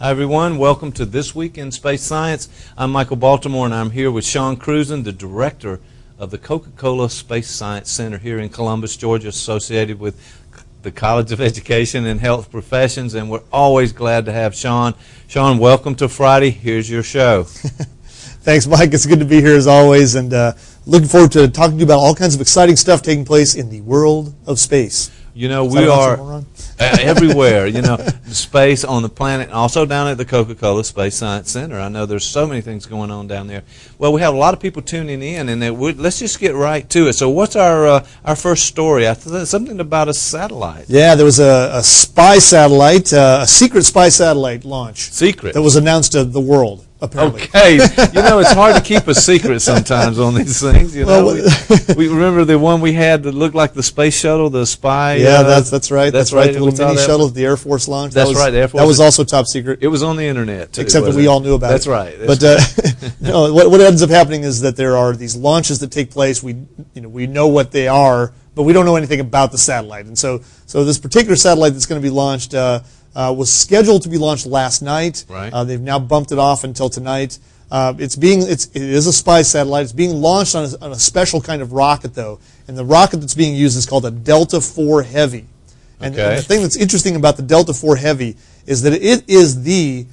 Hi everyone, welcome to This Week in Space Science. I'm Michael Baltimore and I'm here with Sean Cruzen, the director of the Coca-Cola Space Science Center here in Columbus, Georgia, associated with the College of Education and Health Professions, and we're always glad to have Sean. Sean, welcome to Friday. Here's your show. Thanks, Mike. It's good to be here as always, and looking forward to talking to you about all kinds of exciting stuff taking place in the world of space. You know, we are everywhere, you know, space on the planet, and also down at the Coca-Cola Space Science Center. I know there's so many things going on down there. Well, we have a lot of people tuning in, and let's just get right to it. So what's our first story? Something about a satellite. Yeah, there was a spy satellite, a secret spy satellite launch. Secret? That was announced to the world, apparently. Okay. You know, it's hard to keep a secret sometimes on these things. You know, we remember the one we had that looked like the space shuttle, the spy. Yeah, that's right. That's right. The little mini shuttle that the Air Force launched. That's right. The Air Force. That was also top secret. It was on the internet, too, except that we all knew about it. That's right. But no, what ends up happening is that there are these launches that take place. We know what they are, but we don't know anything about the satellite. And so this particular satellite that's going to be launched was scheduled to be launched last night. Right. They've now bumped it off until tonight. It is a spy satellite. It's being launched on a special kind of rocket, though, and the rocket that's being used is called a Delta IV Heavy. And the thing that's interesting about the Delta IV Heavy is that it is the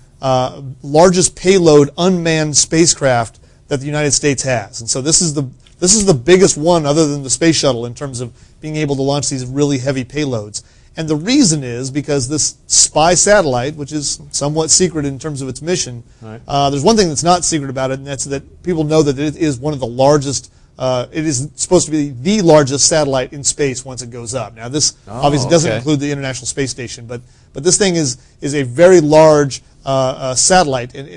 largest payload unmanned spacecraft that the United States has, and so this is the biggest one other than the space shuttle in terms of being able to launch these really heavy payloads. And the reason is because this spy satellite, which is somewhat secret in terms of its mission, right. There's one thing that's not secret about it, and that's that people know that it is one of the largest. It is supposed to be the largest satellite in space once it goes up. Now, this obviously doesn't include the International Space Station, but this thing is a very large satellite, and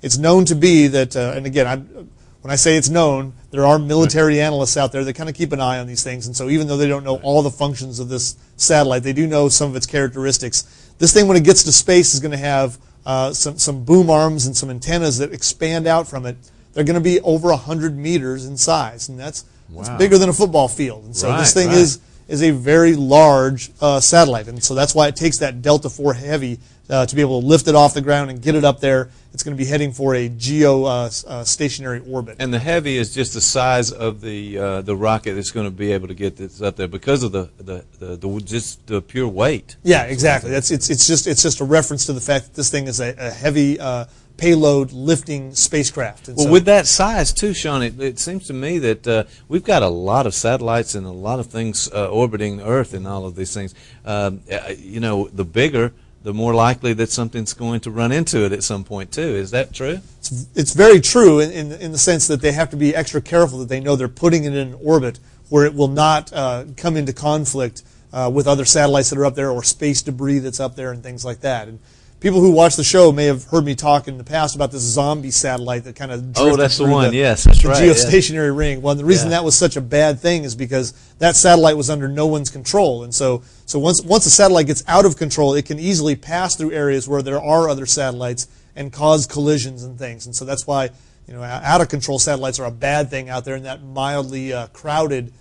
it's known to be that. And again, when I say it's known, there are military analysts out there that kind of keep an eye on these things, and so even though they don't know all the functions of this satellite, they do know some of its characteristics. This thing, when it gets to space, is going to have some boom arms and some antennas that expand out from it. They're going to be over 100 meters in size, and that's bigger than a football field. And so this thing is a very large satellite, and so that's why it takes that Delta IV Heavy to be able to lift it off the ground and get it up there. It's going to be heading for a geo-stationary orbit. And the Heavy is just the size of the rocket that's going to be able to get this up there because of just the pure weight. Yeah, exactly. It's just a reference to the fact that this thing is a heavy payload lifting spacecraft. And with that size too, Sean, it seems to me that we've got a lot of satellites and a lot of things orbiting Earth and all of these things. You know, the bigger, the more likely that something's going to run into it at some point too. Is that true? It's very true in the sense that they have to be extra careful that they know they're putting it in an orbit where it will not come into conflict with other satellites that are up there or space debris that's up there and things like that. And people who watch the show may have heard me talk in the past about this zombie satellite that kind of drifted that's the through one. Yes, that's right. Geostationary ring. Well, the reason that was such a bad thing is because that satellite was under no one's control, and so once a satellite gets out of control, it can easily pass through areas where there are other satellites and cause collisions and things. And so that's why out of control satellites are a bad thing out there in that mildly crowded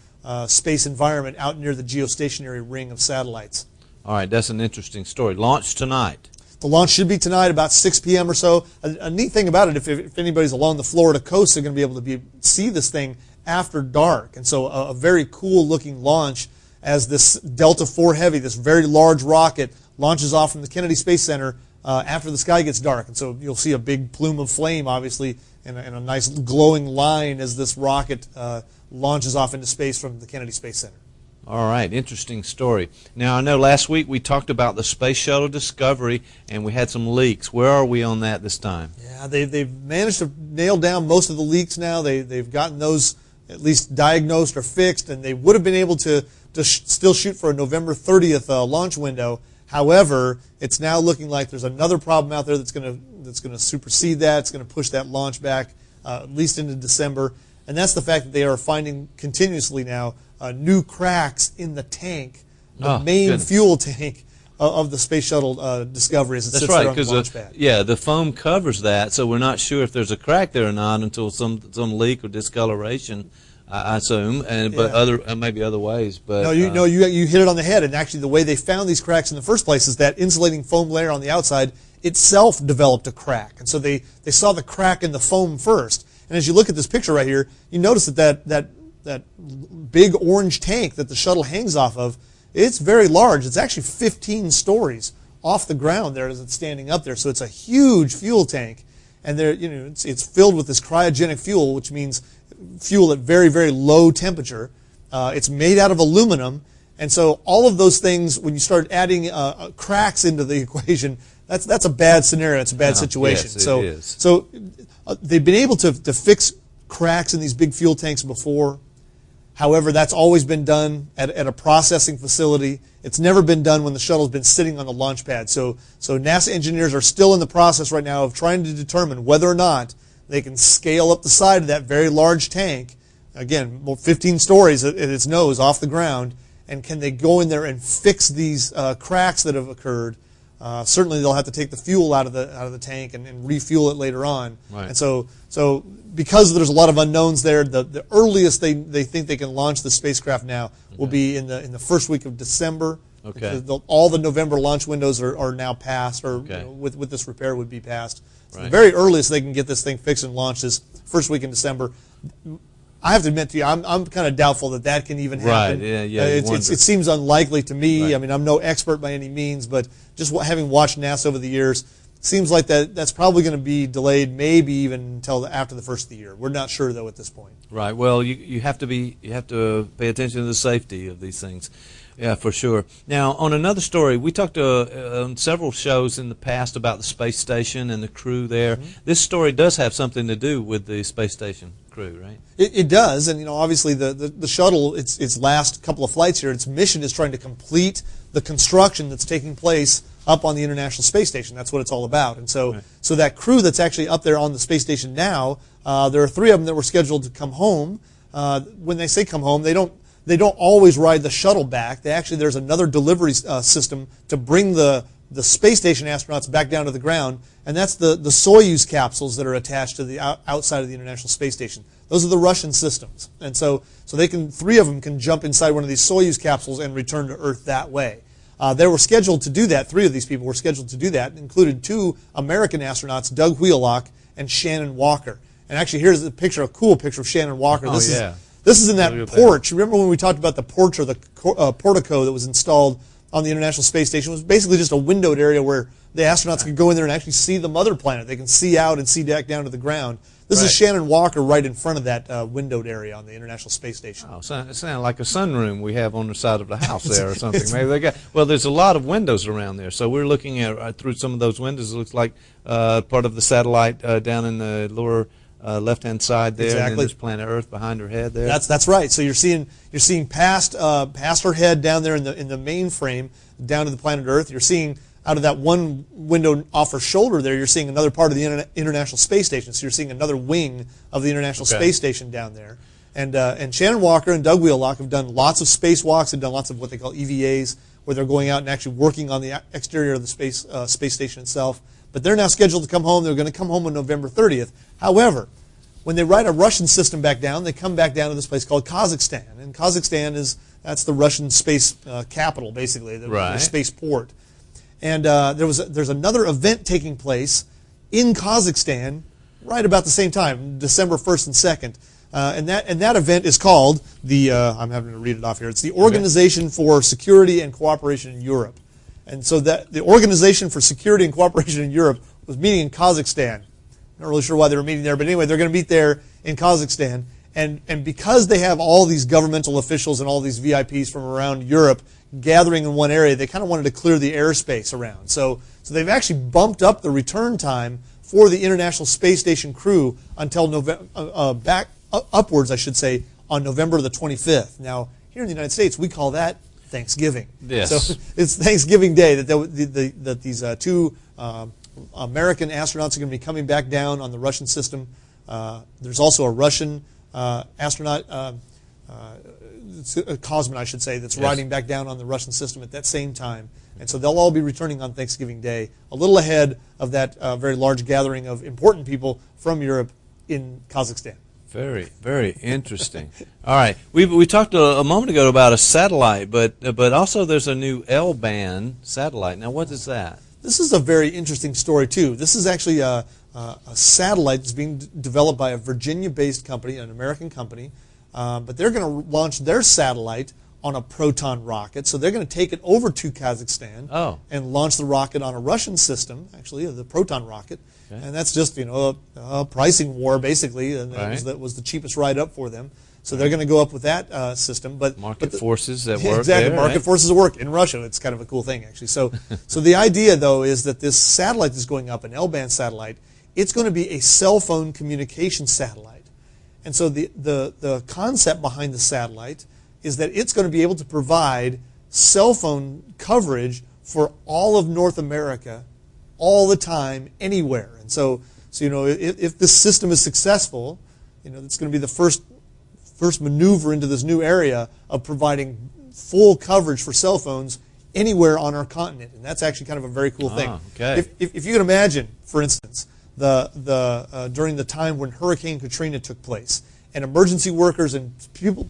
space environment out near the geostationary ring of satellites. All right, that's an interesting story. Launch tonight. The launch should be tonight about 6 p.m. or so. A neat thing about it, if anybody's along the Florida coast, they're going to be able to see this thing after dark. And so a very cool-looking launch as this Delta IV Heavy, this very large rocket, launches off from the Kennedy Space Center after the sky gets dark. And so you'll see a big plume of flame, obviously, and a nice glowing line as this rocket launches off into space from the Kennedy Space Center. All right, interesting story. Now, I know last week we talked about the Space Shuttle Discovery, and we had some leaks. Where are we on that this time? Yeah, they've managed to nail down most of the leaks now. They've gotten those at least diagnosed or fixed, and they would have been able to still shoot for a November 30th launch window. However, it's now looking like there's another problem out there that's going to supersede that. It's going to push that launch back at least into December, and that's the fact that they are finding continuously now new cracks in the tank, the main fuel tank of the Space Shuttle Discovery as it sits there on the launch pad. Yeah, the foam covers that, so we're not sure if there's a crack there or not until some leak or discoloration, I assume, but maybe other ways. But you hit it on the head, and actually the way they found these cracks in the first place is that insulating foam layer on the outside itself developed a crack. And so they saw the crack in the foam first. And as you look at this picture right here, you notice that big orange tank that the shuttle hangs off of, it's very large. It's actually 15 stories off the ground there as it's standing up there. So it's a huge fuel tank. And there, it's filled with this cryogenic fuel, which means fuel at very, very low temperature. It's made out of aluminum. And so all of those things, when you start adding cracks into the equation, that's a bad scenario. It's a bad situation. Yes, it is. So they've been able to fix cracks in these big fuel tanks before. However, that's always been done at a processing facility. It's never been done when the shuttle's been sitting on the launch pad. So NASA engineers are still in the process right now of trying to determine whether or not they can scale up the side of that very large tank, again, 15 stories at its nose off the ground, and can they go in there and fix these cracks that have occurred. Certainly, they'll have to take the fuel out of the tank and refuel it later on. Right. And so because there's a lot of unknowns there, the earliest they think they can launch the spacecraft now will be in the first week of December. Okay. All the November launch windows are now passed, or Okay. with this repair would be passed. So Right. the very earliest they can get this thing fixed and launched is first week in December. I have to admit to you, I'm kind of doubtful that can even happen. Right, yeah, It seems unlikely to me. Right. I mean, I'm no expert by any means, but just having watched NASA over the years, it seems like that's probably going to be delayed, maybe even until after the first of the year. We're not sure though at this point. Right. Well, you have to pay attention to the safety of these things. Yeah, for sure. Now, on another story, we talked on several shows in the past about the space station and the crew there. Mm-hmm. This story does have something to do with the space station crew, right? It does, and obviously the shuttle, its last couple of flights here, its mission is trying to complete the construction that's taking place up on the International Space Station. That's what it's all about. And so, Right. so that crew that's actually up there on the space station now, there are 3 of them that were scheduled to come home. When they say come home, they don't always ride the shuttle back. There's another delivery system to bring the space station astronauts back down to the ground, and that's the Soyuz capsules that are attached to the outside of the International Space Station. Those are the Russian systems, and so 3 of them can jump inside one of these Soyuz capsules and return to Earth that way. They were scheduled to do that. 3 of these people were scheduled to do that, included 2 American astronauts, Doug Wheelock and Shannon Walker. And actually, here's a cool picture of Shannon Walker. This is in that porch. Remember when we talked about the porch or the portico that was installed on the International Space Station? It was basically just a windowed area where the astronauts could go in there and actually see the mother planet. They can see out and see back down to the ground. This is Shannon Walker right in front of that windowed area on the International Space Station. Oh, it sounds like a sunroom we have on the side of the house there or something. Maybe they got. Well, there's a lot of windows around there, so we're looking at through some of those windows. It looks like part of the satellite down in the lower left-hand side there, exactly. And then there's planet Earth behind her head there. That's right. So you're seeing past her head down there in the mainframe down to the planet Earth. You're seeing out of that one window off her shoulder there, you're seeing another part of the International Space Station. So you're seeing another wing of the International Space Station down there. And Shannon Walker and Doug Wheelock have done lots of spacewalks and done lots of what they call EVAs, where they're going out and actually working on the exterior of the space station itself. But they're now scheduled to come home. They're going to come home on November 30th. However, when they ride a Russian system back down, they come back down to this place called Kazakhstan. And Kazakhstan that's the Russian space capital, basically, the space port. And there's another event taking place in Kazakhstan right about the same time, December 1st and 2nd. And that event is called I'm having to read it off here. It's the Organization for Security and Cooperation in Europe. And so that the Organization for Security and Cooperation in Europe was meeting in Kazakhstan. Not really sure why they were meeting there, but anyway, they're going to meet there in Kazakhstan. And because they have all these governmental officials and all these VIPs from around Europe gathering in one area, they kind of wanted to clear the airspace around. So they've actually bumped up the return time for the International Space Station crew until upwards, I should say, on November the 25th. Now, here in the United States, we call that Thanksgiving. Yes. So it's Thanksgiving Day that these 2 American astronauts are going to be coming back down on the Russian system. There's also a Russian astronaut, it's a cosmonaut, I should say, that's riding back down on the Russian system at that same time. And so they'll all be returning on Thanksgiving Day, a little ahead of that very large gathering of important people from Europe in Kazakhstan. Very, very interesting. All right, we talked a moment ago about a satellite, but also there's a new L-band satellite. Now, what is that? this is a very interesting story too. This is actually a satellite that's being developed by a Virginia-based company, an American company, but they're going to launch their satellite on a Proton rocket. So they're going to take it over to Kazakhstan and launch the rocket on a Russian system, actually, the Proton rocket. Okay. And that's just, a pricing war, basically, and that was the cheapest ride up for them. So they're going to go up with that system. But market forces at work exactly, there, market forces at work in Russia. It's kind of a cool thing, actually. So the idea, though, is that this satellite that's going up, an L-band satellite, it's going to be a cell phone communication satellite. And so the concept behind the satellite is that it's going to be able to provide cell phone coverage for all of North America all the time, anywhere. And so if this system is successful, it's going to be the first maneuver into this new area of providing full coverage for cell phones anywhere on our continent. And that's actually kind of a very cool thing. Okay. If you can imagine, for instance, during the time when Hurricane Katrina took place, and emergency workers and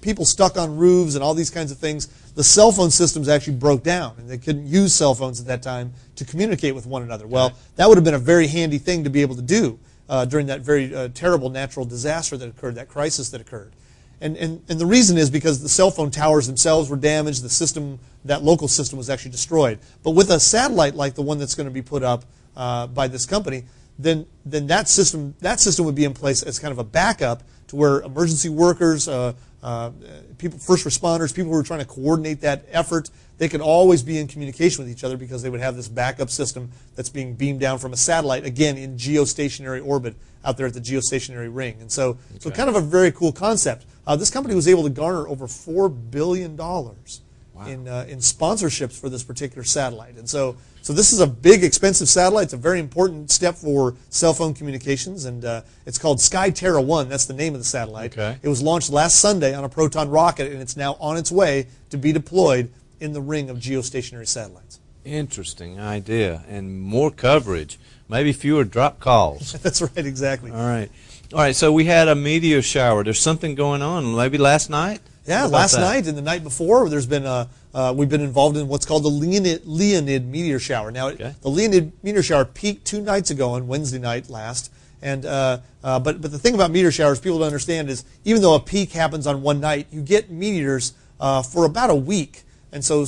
people stuck on roofs and all these kinds of things, the cell phone systems actually broke down, and they couldn't use cell phones at that time to communicate with one another. Well, that would have been a very handy thing to be able to do during that very terrible natural disaster that occurred, that crisis that occurred. And the reason is because the cell phone towers themselves were damaged, the system, that local system was actually destroyed. But with a satellite like the one that's going to be put up by this company, then that system would be in place as kind of a backup to where emergency workers, people, first responders, people who are trying to coordinate that effort, they could always be in communication with each other because they would have this backup system that's being beamed down from a satellite, again, in geostationary orbit out there at the geostationary ring. And so kind of a very cool concept. This company was able to garner over $4 billion in sponsorships for this particular satellite. And so this is a big, expensive satellite. It's a very important step for cell phone communications, and it's called SkyTerra-1. That's the name of the satellite. Okay. It was launched last Sunday on a Proton rocket, and it's now on its way to be deployed in the ring of geostationary satellites. Interesting idea, and more coverage, maybe fewer drop calls. That's right, exactly. All right, so we had a meteor shower. There's something going on, maybe last night? Yeah, last night and the night before, there's been we've been involved in what's called the Leonid meteor shower. Now, the Leonid meteor shower peaked 2 nights ago on Wednesday night last, and but the thing about meteor showers, people don't understand, is even though a peak happens on one night, you get meteors for about a week, and so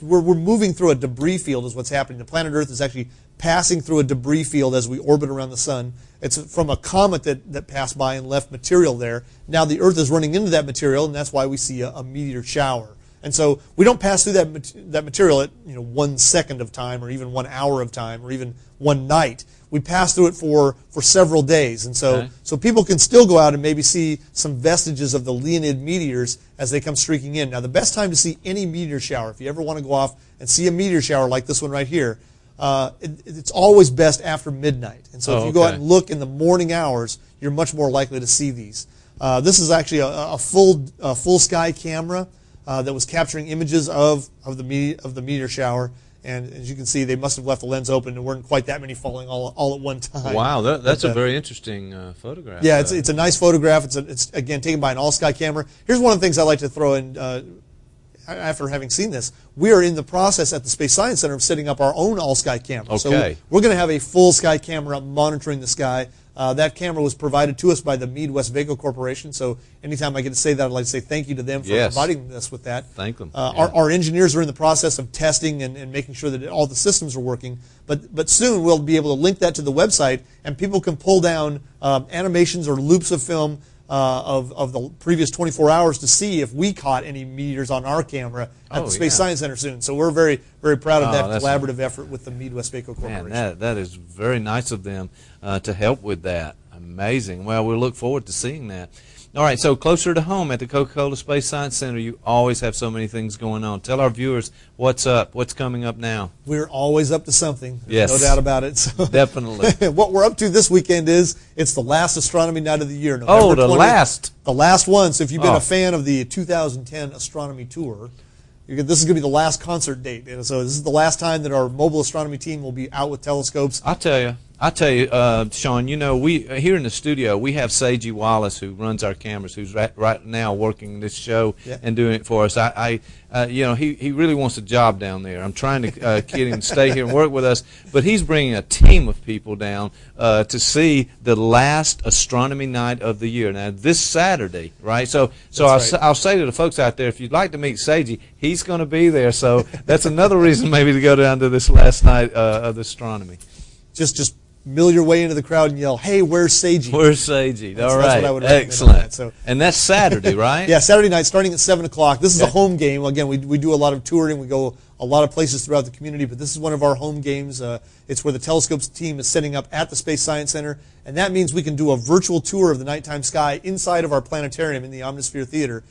we're moving through a debris field is what's happening. The planet Earth is actually passing through a debris field as we orbit around the sun. It's from a comet that passed by and left material there. Now the Earth is running into that material, and that's why we see a meteor shower. And so we don't pass through that material at 1 second of time, or even 1 hour of time, or even one night. We pass through it for several days, and so people can still go out and maybe see some vestiges of the Leonid meteors as they come streaking in. Now the best time to see any meteor shower, if you ever want to go off and see a meteor shower like this one right here, it's always best after midnight. And so if you go out and look in the morning hours, you're much more likely to see these. This is actually a full sky camera that was capturing images of the meteor shower. And as you can see, they must have left the lens open. There weren't quite that many falling all at one time. Wow, that's a very interesting photograph. Yeah, it's a nice photograph. It's again taken by an all-sky camera. Here's one of the things I like to throw in. After having seen this, we are in the process at the Space Science Center of setting up our own all-sky camera. Okay. So we're going to have a full sky camera monitoring the sky. That camera was provided to us by the Meade-Westvaco Corporation, so anytime I get to say that, I'd like to say thank you to them for providing us with that. Thank them. Our engineers are in the process of testing and making sure that all the systems are working, but soon we'll be able to link that to the website, and people can pull down animations or loops of film of the previous 24 hours to see if we caught any meteors on our camera at the Space Science Center soon. So we're very, very proud of that collaborative effort with the Meade-Westvaco Corporation. Man, that is very nice of them to help with that. Amazing. Well, we look forward to seeing that. All right, so closer to home at the Coca-Cola Space Science Center, you always have so many things going on. Tell our viewers what's up, what's coming up now. We're always up to something. Yes. No doubt about it. So definitely. What we're up to this weekend it's the last astronomy night of the year. November 20th, last? The last one. So if you've been a fan of the 2010 astronomy tour, this is going to be the last concert date. And so this is the last time that our mobile astronomy team will be out with telescopes. I'll tell you, I tell you, Sean, you know, we here in the studio we have Seiji Wallace, who runs our cameras, who's right now working this show and doing it for us. You know, he really wants a job down there. I'm trying to get him to stay here and work with us, but he's bringing a team of people down to see the last astronomy night of the year. Now, this Saturday, right? So I'll say to the folks out there, if you'd like to meet Seiji, he's going to be there. So that's another reason maybe to go down to this last night of astronomy. Just mill your way into the crowd and yell, "Hey, where's Seiji?" Where's Seiji? All right. That's what I would recommend. Excellent. So, and that's Saturday, right? Yeah, Saturday night, starting at 7 o'clock. This is a home game. Again, we do a lot of touring. We go a lot of places throughout the community, but this is one of our home games. It's where the Telescopes team is setting up at the Space Science Center, and that means we can do a virtual tour of the nighttime sky inside of our planetarium in the Omnisphere Theater.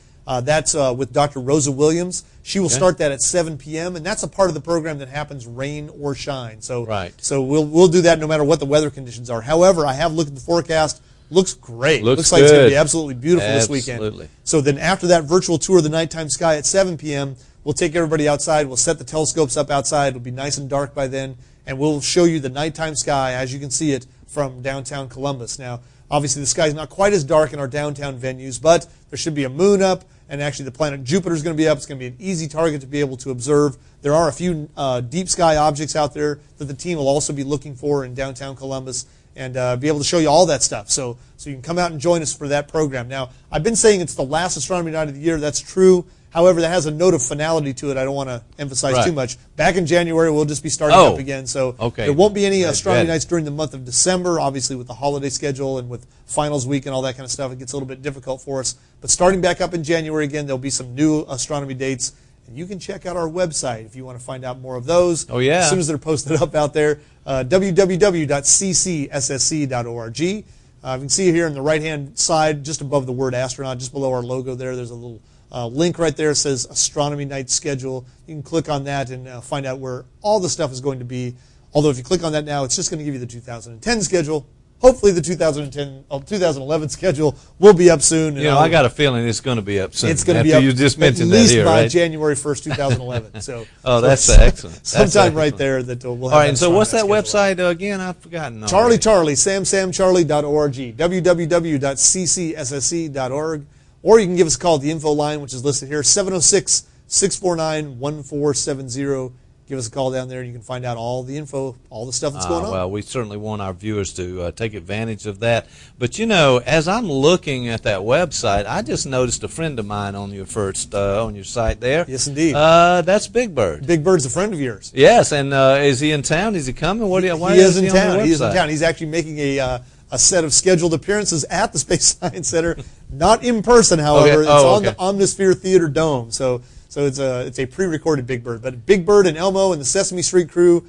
That's with Dr. Rosa Williams. She will start that at 7 p.m., and that's a part of the program that happens rain or shine. So we'll do that no matter what the weather conditions are. However, I have looked at the forecast. Looks great. Looks like it's going to be absolutely beautiful this weekend. Absolutely. So then after that virtual tour of the nighttime sky at 7 p.m., we'll take everybody outside. We'll set the telescopes up outside. It'll be nice and dark by then, and we'll show you the nighttime sky as you can see it from downtown Columbus. Now, obviously, the sky is not quite as dark in our downtown venues, but there should be a moon up. And actually, the planet Jupiter is going to be up. It's going to be an easy target to be able to observe. There are a few deep sky objects out there that the team will also be looking for in downtown Columbus and be able to show you all that stuff. So you can come out and join us for that program. Now, I've been saying it's the last astronomy night of the year. That's true. However, that has a note of finality to it. I don't want to emphasize too much. Back in January, we'll just be starting up again. So there won't be any astronomy nights during the month of December. Obviously, with the holiday schedule and with finals week and all that kind of stuff, it gets a little bit difficult for us. But starting back up in January again, there'll be some new astronomy dates. And you can check out our website if you want to find out more of those. Oh, yeah. As soon as they're posted up out there, www.ccss.org. You can see here on the right-hand side, just above the word astronaut, just below our logo there's a little link right there. It says Astronomy Night Schedule. You can click on that and find out where all the stuff is going to be. Although if you click on that now, it's just going to give you the 2010 schedule. Hopefully the 2011 schedule will be up soon. You know, I got a feeling it's going to be up soon. It's going to be up you just mentioned at least that here, by right? January 1st, 2011. So, that's excellent. Sometime right there that we'll have. All right, and so what's that website again? I've forgotten. Charlie, samsamcharlie.org, www.ccsse.org. Or you can give us a call at the info line, which is listed here, 706-649-1470. Give us a call down there, and you can find out all the info, all the stuff that's going on. Well, we certainly want our viewers to take advantage of that. But, you know, as I'm looking at that website, I just noticed a friend of mine on your on your site there. Yes, indeed. That's Big Bird. Big Bird's a friend of yours. Yes, and is he in town? Is he coming? Why is he in town? He is in town. He's actually making a set of scheduled appearances at the Space Science Center, not in person, however. It's on the Omnisphere Theater Dome. So it's a pre-recorded Big Bird. But Big Bird and Elmo and the Sesame Street crew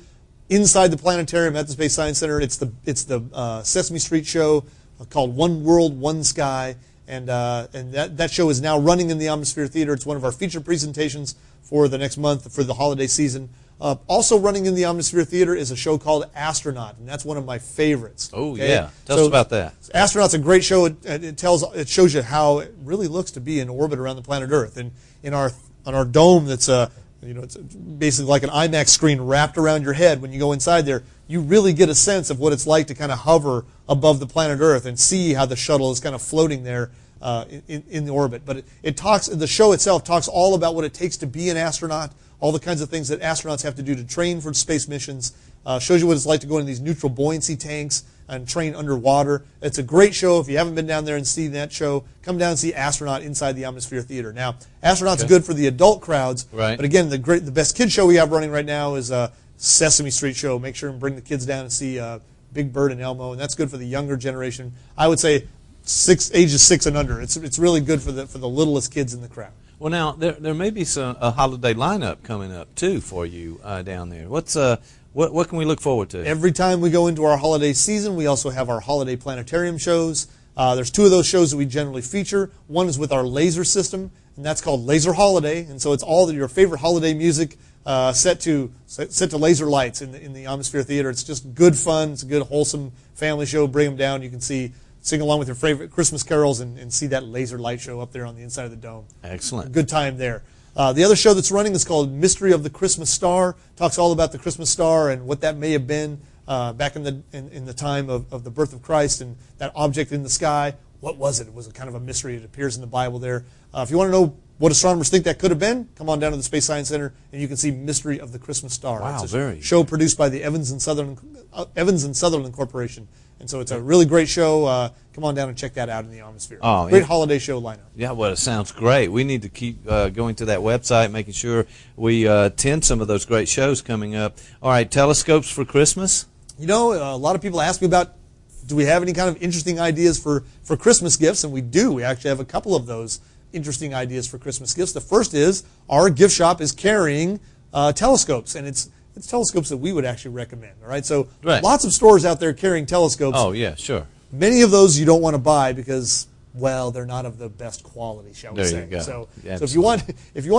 inside the planetarium at the Space Science Center. It's the Sesame Street show called One World, One Sky. And that show is now running in the Omnisphere Theater. It's one of our feature presentations for the next month for the holiday season. Also running in the Omnisphere Theater is a show called Astronaut, and that's one of my favorites. Oh, yeah. Tell us about that. Astronaut's a great show. It shows you how it really looks to be in orbit around the planet Earth. And on our dome, that's it's basically like an IMAX screen wrapped around your head. When you go inside there, you really get a sense of what it's like to kind of hover above the planet Earth and see how the shuttle is kind of floating there in the orbit. But the show itself talks all about what it takes to be an astronaut, all the kinds of things that astronauts have to do to train for space missions. Shows you what it's like to go in these neutral buoyancy tanks and train underwater. It's a great show. If you haven't been down there and seen that show, come down and see Astronaut inside the Omnisphere Theater. Now, Astronaut's good for the adult crowds, right. But again, the best kid show we have running right now is Sesame Street show. Make sure and bring the kids down and see Big Bird and Elmo, and that's good for the younger generation. I would say ages 6 and under. It's really good for the littlest kids in the crowd. Well, now there may be a holiday lineup coming up too for you down there. What can we look forward to? Every time we go into our holiday season, we also have our holiday planetarium shows. There's 2 of those shows that we generally feature. One is with our laser system, and that's called Laser Holiday, and so it's all your favorite holiday music set to laser lights in the Omnisphere Theater. It's just good fun. It's a good wholesome family show. Bring them down. You can sing along with your favorite Christmas carols and see that laser light show up there on the inside of the dome. Excellent. Good time there. The other show that's running is called Mystery of the Christmas Star. Talks all about the Christmas star and what that may have been. back in the time of the birth of Christ and that object in the sky. What was it? It was a kind of a mystery. It appears in the Bible there. If you want to know what astronomers think that could have been, come on down to the Space Science Center and you can see Mystery of the Christmas Star. Wow, it's a show produced by the Evans and Sutherland Corporation. And so it's a really great show. Come on down and check that out in the atmosphere. Oh, great holiday show lineup. Yeah, well, it sounds great. We need to keep going to that website, making sure we attend some of those great shows coming up. All right, telescopes for Christmas? You know, a lot of people ask me about, do we have any kind of interesting ideas for Christmas gifts? And we do. We actually have a couple of those interesting ideas for Christmas gifts. The first is our gift shop is carrying telescopes, and it's telescopes that we would actually recommend. All right, so lots of stores out there carrying telescopes. Oh yeah, sure. Many of those you don't want to buy because, well, they're not of the best quality, shall we say. There you go. So if you want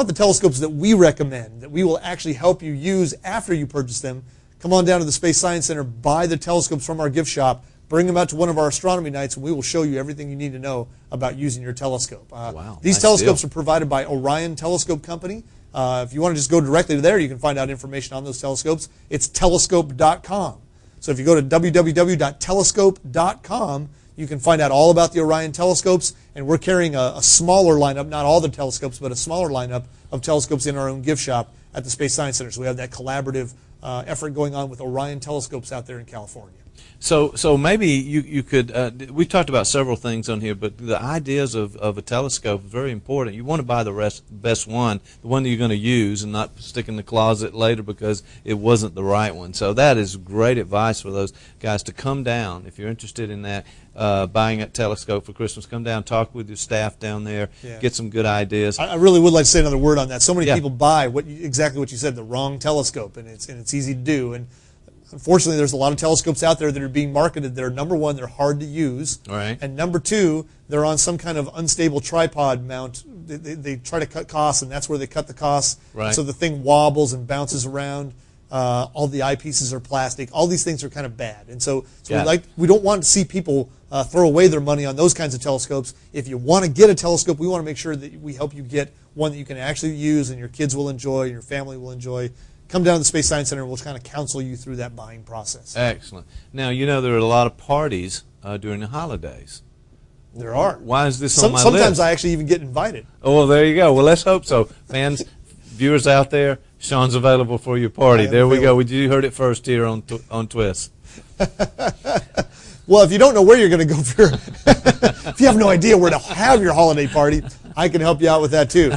the telescopes that we recommend, that we will actually help you use after you purchase them, come on down to the Space Science Center, buy the telescopes from our gift shop, bring them out to one of our astronomy nights, and we will show you everything you need to know about using your telescope. Wow, these telescopes are provided by Orion Telescope Company. If you want to just go directly to there, you can find out information on those telescopes. It's telescope.com. So if you go to www.telescope.com, you can find out all about the Orion telescopes, and we're carrying a smaller lineup, not all the telescopes, but a smaller lineup of telescopes in our own gift shop at the Space Science Center. So we have that collaborative effort going on with Orion telescopes out there in California. So maybe you could, we've talked about several things on here, but the ideas of a telescope is very important. You want to buy the best one, the one that you're going to use, and not stick in the closet later because it wasn't the right one. So that is great advice for those guys to come down. If you're interested in that, buying a telescope for Christmas, come down, talk with your staff down there, get some good ideas. I really would like to say another word on that. So many people buy exactly what you said, the wrong telescope, and it's easy to do. And unfortunately, there's a lot of telescopes out there that are being marketed that are, number one, they're hard to use. Right. And number two, they're on some kind of unstable tripod mount. They try to cut costs, and that's where they cut the costs. Right. So the thing wobbles and bounces around. All the eyepieces are plastic. All these things are kind of bad. And so we don't want to see people throw away their money on those kinds of telescopes. If you want to get a telescope, we want to make sure that we help you get one that you can actually use and your kids will enjoy and your family will enjoy. Come down to the Space Science Center and we'll kind of counsel you through that buying process. Excellent. Now, you know there are a lot of parties during the holidays. There are. Why is this on my list? Sometimes I actually even get invited. Oh, well, there you go. Well, let's hope so. Fans, viewers out there, Sean's available for your party. There we go. You heard it first here on TWiSS. Well, if you don't know where you're going to go for if you have no idea where to have your holiday party, I can help you out with that too.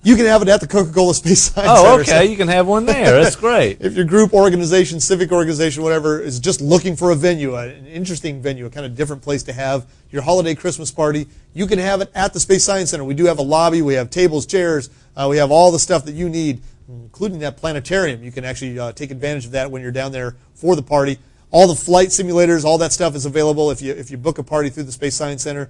You can have it at the Coca-Cola Space Science Center. Oh, okay. You can have one there. That's great. If your group, organization, civic organization, whatever, is just looking for a venue, an interesting venue, a kind of different place to have your holiday Christmas party, you can have it at the Space Science Center. We do have a lobby. We have tables, chairs. We have all the stuff that you need, including that planetarium. You can actually take advantage of that when you're down there for the party. All the flight simulators, all that stuff is available if you book a party through the Space Science Center.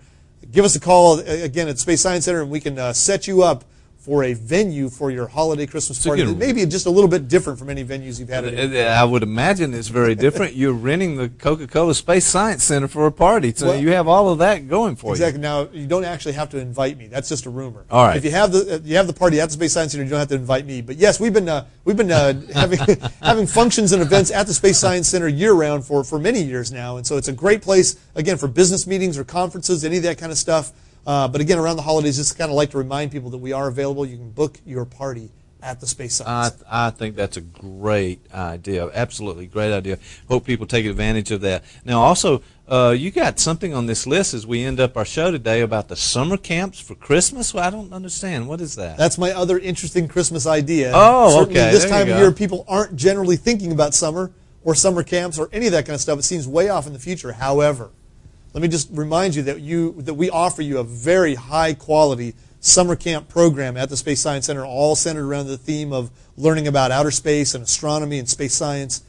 Give us a call, again, at Space Science Center, and we can set you up for a venue for your holiday Christmas party. Maybe just a little bit different from any venues you've had. I would imagine it's very different. You're renting the Coca-Cola Space Science Center for a party, so you have all of that going for you. Exactly. Now, you don't actually have to invite me. That's just a rumor. All right. If you have the party at the Space Science Center, you don't have to invite me. But yes, we've been having functions and events at the Space Science Center year-round for many years now, and so it's a great place, again, for business meetings or conferences, any of that kind of stuff. But again, around the holidays, just kind of like to remind people that we are available. You can book your party at the Space Science Center. I think that's a great idea. Absolutely great idea. Hope people take advantage of that. Now, also, you got something on this list as we end up our show today about the summer camps for Christmas. Well, I don't understand. What is that? That's my other interesting Christmas idea. Oh, certainly okay. This time of year, people aren't generally thinking about summer or summer camps or any of that kind of stuff. It seems way off in the future. However, let me just remind you that we offer you a very high-quality summer camp program at the Space Science Center, all centered around the theme of learning about outer space and astronomy and space science.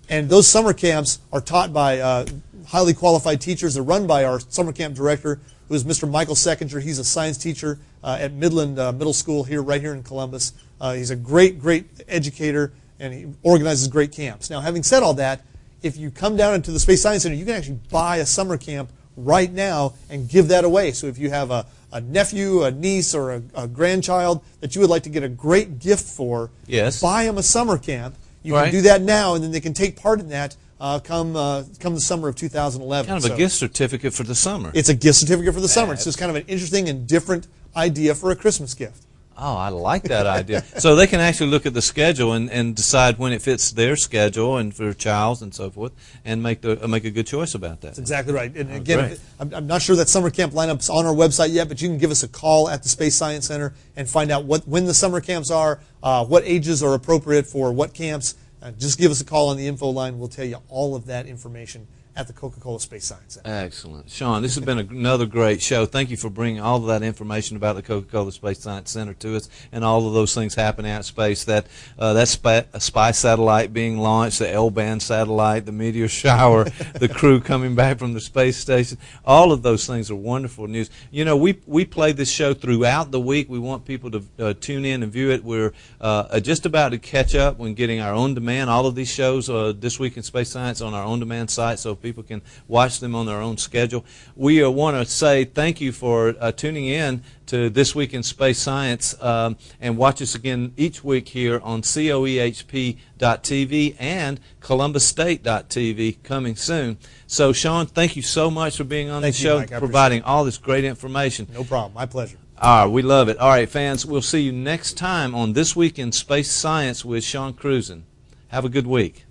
And those summer camps are taught by highly qualified teachers. They're run by our summer camp director, who is Mr. Michael Seckinger. He's a science teacher at Midland Middle School right here in Columbus. He's a great educator, and he organizes great camps. Now, having said all that, if you come down into the Space Science Center, you can actually buy a summer camp right now and give that away. So if you have a nephew, a niece, or a grandchild that you would like to get a great gift for, buy them a summer camp. You can do that now, and then they can take part in that come the summer of 2011. Kind of a gift certificate for the summer. It's a gift certificate for the summer. It's just kind of an interesting and different idea for a Christmas gift. Oh, I like that idea. So they can actually look at the schedule and decide when it fits their schedule and for child's and so forth, and make a good choice about that. That's exactly right. And again, I'm not sure that summer camp lineup's on our website yet, but you can give us a call at the Space Science Center and find out when the summer camps are, what ages are appropriate for what camps. Just give us a call on the info line. We'll tell you all of that information at the Coca-Cola Space Science Center. Excellent. Sean, this has been another great show. Thank you for bringing all of that information about the Coca-Cola Space Science Center to us and all of those things happening out in space. That spy satellite being launched, the L-band satellite, the meteor shower, the crew coming back from the space station. All of those things are wonderful news. You know, we play this show throughout the week. We want people to tune in and view it. We're just about to catch up when getting our on-demand. All of these shows This Week in Space Science on our on-demand site, so people can watch them on their own schedule. We want to say thank you for tuning in to This Week in Space Science, and watch us again each week here on coehp.tv and columbusstate.tv coming soon. So, Sean, thank you so much for being on the show, Mike, providing all this great information. No problem. My pleasure. All right, we love it. All right, fans, we'll see you next time on This Week in Space Science with Sean Cruzen. Have a good week.